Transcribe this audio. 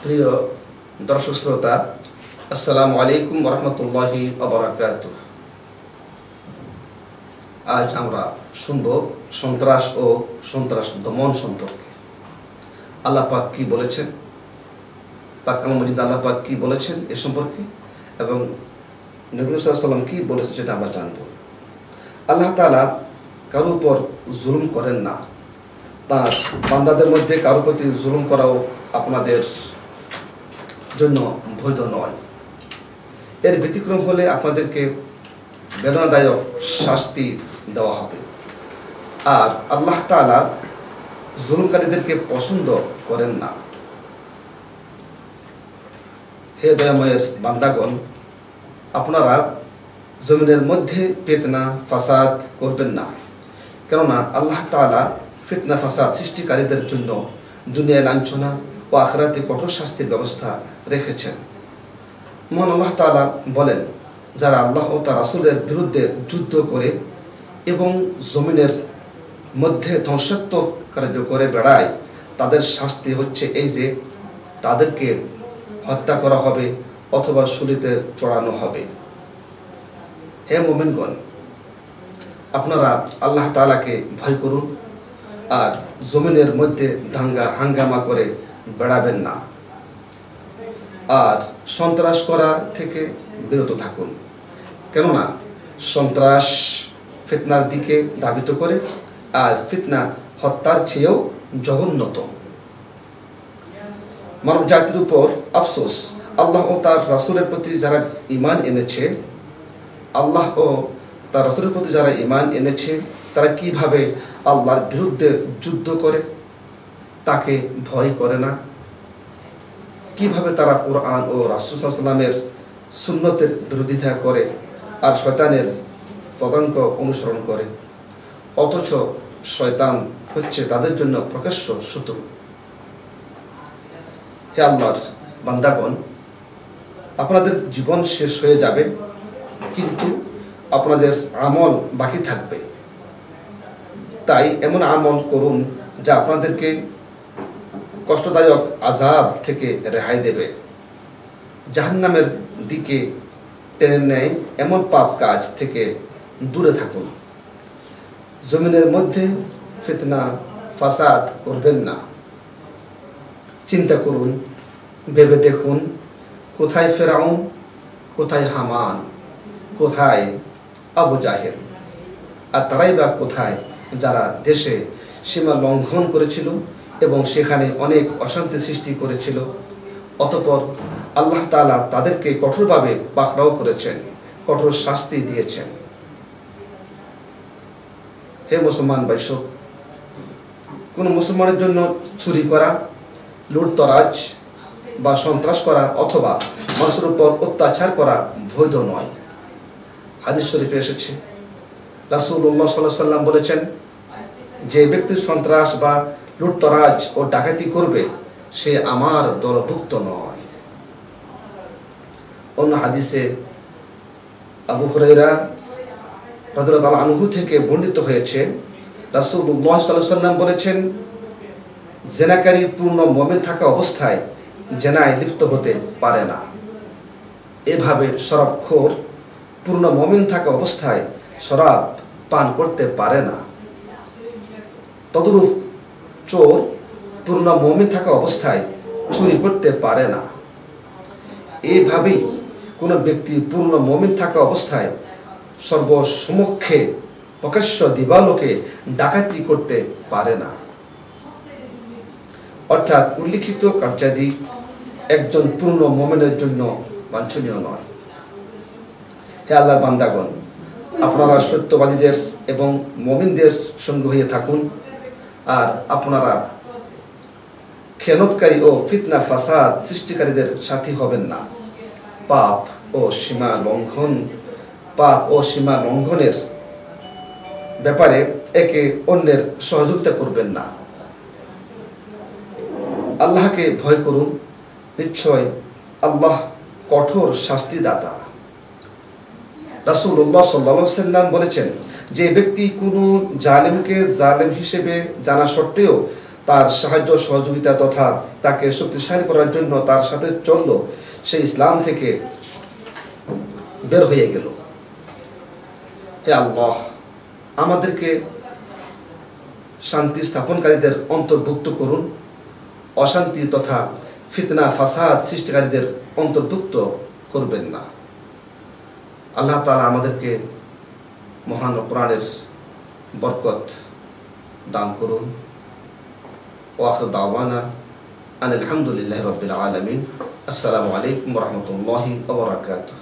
প্রিয় দর্শক শ্রোতা, আসসালামু আলাইকুম ওয়া রাহমাতুল্লাহি ওয়া বারাকাতুহু। আজ আমরা শুনব সন্ত্রাস ও সন্ত্রাস দমন সম্পর্কে। আল্লাহ পাক কি বলেছেন, পাক মজিদ আল্লাহ পাক কি বলেছেন এ সম্পর্কে, এবং নবী সাল্লাল্লাহু আলাইহি ওয়াসাল্লাম কি বলেছেন সেটা আমরা জানব। আল্লাহ তাআলা কারোর উপর জুলুম করেন না। তার বান্দাদের মধ্যে কারোর প্রতি জুলুম করাও আপনাদের জন্য বৈধ নয়। এর ব্যতিক্রম হলে আপনাদেরকে বেদনাদায়ক শাস্তি দেওয়া হবে। আর আল্লাহ তাআলা জুলুমকারীদেরকে পছন্দ করেন না। হে দয়াময়ের বান্দাগণ, আপনারা জমিনের মধ্যে ফিতনা ফাসাদ করবেন না, কেননা আল্লাহ তাআলা ফিতনা ফাসাদ সৃষ্টিকারীদের জন্য দুনিয়ায় লাঞ্ছনা ও আখিরাতে কঠোর শাস্তির ব্যবস্থা রেখেছেন। মহান আল্লাহ তাআলা বলেন, যারা আল্লাহ ও তার রাসূলের বিরুদ্ধে যুদ্ধ করে এবং জমিনের মধ্যে ধ্বংসাত্মক কার্য করে বেড়ায়, তাদের শাস্তি হচ্ছে এই যে তাদেরকে হত্যা করা হবে অথবা শুলিতে চড়ানো হবে। হে মুমিনগণ, আপনারা আল্লাহ তাআলাকে ভয় করুন আর জমিনের মধ্যে দাঙ্গা হাঙ্গামা করে বেড়াবেন না, আর সন্ত্রাস করা থেকে বিরত থাকুন, কেননা সন্ত্রাস ফিতনার দিকে ধাবিত করে, আর ফিতনা হত্যার চেয়েও জঘন্যতম। মানব জাতির উপর আফসোস, আল্লাহ ও তার রাসূলের প্রতি যারা ঈমান এনেছে, আল্লাহ ও তার রাসূলের প্রতি যারা ঈমান এনেছে, তারা কিভাবে আল্লাহর বিরুদ্ধে যুদ্ধ করে, তাকে ভয় করে না, কিভাবে তারা কোরআন ও রাসূল সাল্লাল্লাহু আলাইহি ওয়াসাল্লামের সুন্নতের বিরোধিতা করে আর শয়তানের পদাঙ্ক অনুসরণ করে, অথচ শয়তান হচ্ছে তাদের জন্য প্রকাশ্য শত্রু। হে আল্লাহর বান্দাগণ, আপনাদের জীবন শেষ হয়ে যাবে, কিন্তু আপনাদের আমল বাকি থাকবে। তাই এমন আমল করুন যা আপনাদেরকে কষ্টদায়ক আযাব থেকে রেহাই দেবে, জাহান্নামের দিকে টেনে নেয় এমন পাপ কাজ থেকে দূরে থাকুন। জমিনের মধ্যে ফিতনা ফাসাদ করবেন না। চিন্তা করুন, ভেবে দেখুন, কোথায় ফেরাউন, কোথায় হামান, কোথায় আবু জাহেল, আর তারাই বা কোথায় যারা দেশে সীমা লঙ্ঘন করেছিল এবং সেখানে অনেক অশান্তি সৃষ্টি করেছিল, অতঃপর আল্লাহ তাআলা তাদেরকে কঠোরভাবে পাকড়াও করেছেন, কঠোর শাস্তি দিয়েছেন। হে মুসলমান ভাই, কোন মুসলমানের জন্য চুরি করা, লুটতরাজ বা সন্ত্রাস করা অথবা মানুষের উপর অত্যাচার করা বৈধ নয়। হাদিস শরীফে এসেছে, রাসূলুল্লাহ সাল্লাল্লাহু আলাইহি ওয়াসাল্লাম বলেছেন, যে ব্যক্তি সন্ত্রাস বা লুটতরাজ ও ডাকাতি করবে সে আমার দলভুক্ত নয়। অন্য হাদিসে আবু হুরায়রা রাদিয়াল্লাহু আনহু থেকে বর্ণিত হয়েছে, রাসূলুল্লাহ সাল্লাল্লাহু আলাইহি ওয়াসাল্লাম বলেছেন, জেনাকারী পূর্ণ মুমিন থাকা অবস্থায় জেনায় লিপ্ত হতে পারে না। এভাবে শরাবখোর পূর্ণ মুমিন থাকা অবস্থায় শরাব পান করতে পারে না। তদরূপ চোর পূর্ণ মুমিন থাকা অবস্থায় চুরি করতে পারে না। এইভাবেই কোনো ব্যক্তি পূর্ণ মুমিন থাকা অবস্থায় সর্বসমক্ষে প্রকাশ্য দিবালোকে ডাকাতি করতে পারে না। অর্থাৎ উল্লিখিত কার্যাদি একজন পূর্ণ মুমিনের জন্য বাঞ্ছনীয় নয়। হে আল্লাহর বান্দাগণ, আপনারা সত্যবাদীদের এবং মুমিনদের সঙ্গ হয়ে থাকুন, আর আপনারা খেয়ানতকারী ও ফিতনা ফাসাদ সৃষ্টিকারীদের সাথী হবেন না। পাপ ও সীমা লঙ্ঘনের ব্যাপারে একে অন্যের সহযোগিতা করবেন না। আল্লাহকে ভয় করুন, নিশ্চয় আল্লাহ কঠোর শাস্তিদাতা। রাসূলুল্লাহ সাল্লাল্লাহু আলাইহি ওয়াসাল্লাম বলেছেন, যে ব্যক্তি কোনো জালেমকে জালেম হিসেবে জানা সত্ত্বেও তার সাহায্য সহযোগিতা তথা তাকে শক্তিশালী করার জন্য তার সাথে চলল, সে ইসলাম থেকে বের হয়ে গেল। হে আল্লাহ, আমাদেরকে শান্তি স্থাপনকারীদের অন্তর্ভুক্ত করুন, অশান্তি তথা ফিতনা ফাসাদ সৃষ্টিকারীদের অন্তর্ভুক্ত করবেন না। আল্লাহ তাআলা আমাদেরকে মহান কোরআনের বরকত দান করুন। ওয়া আখিরু দাওয়ানা আনিল হামদুলিল্লাহি রাব্বিল আলামিন। আসসালামু আলাইকুম ওয়া রাহমাতুল্লাহি ওয়া বারাকাতুহু।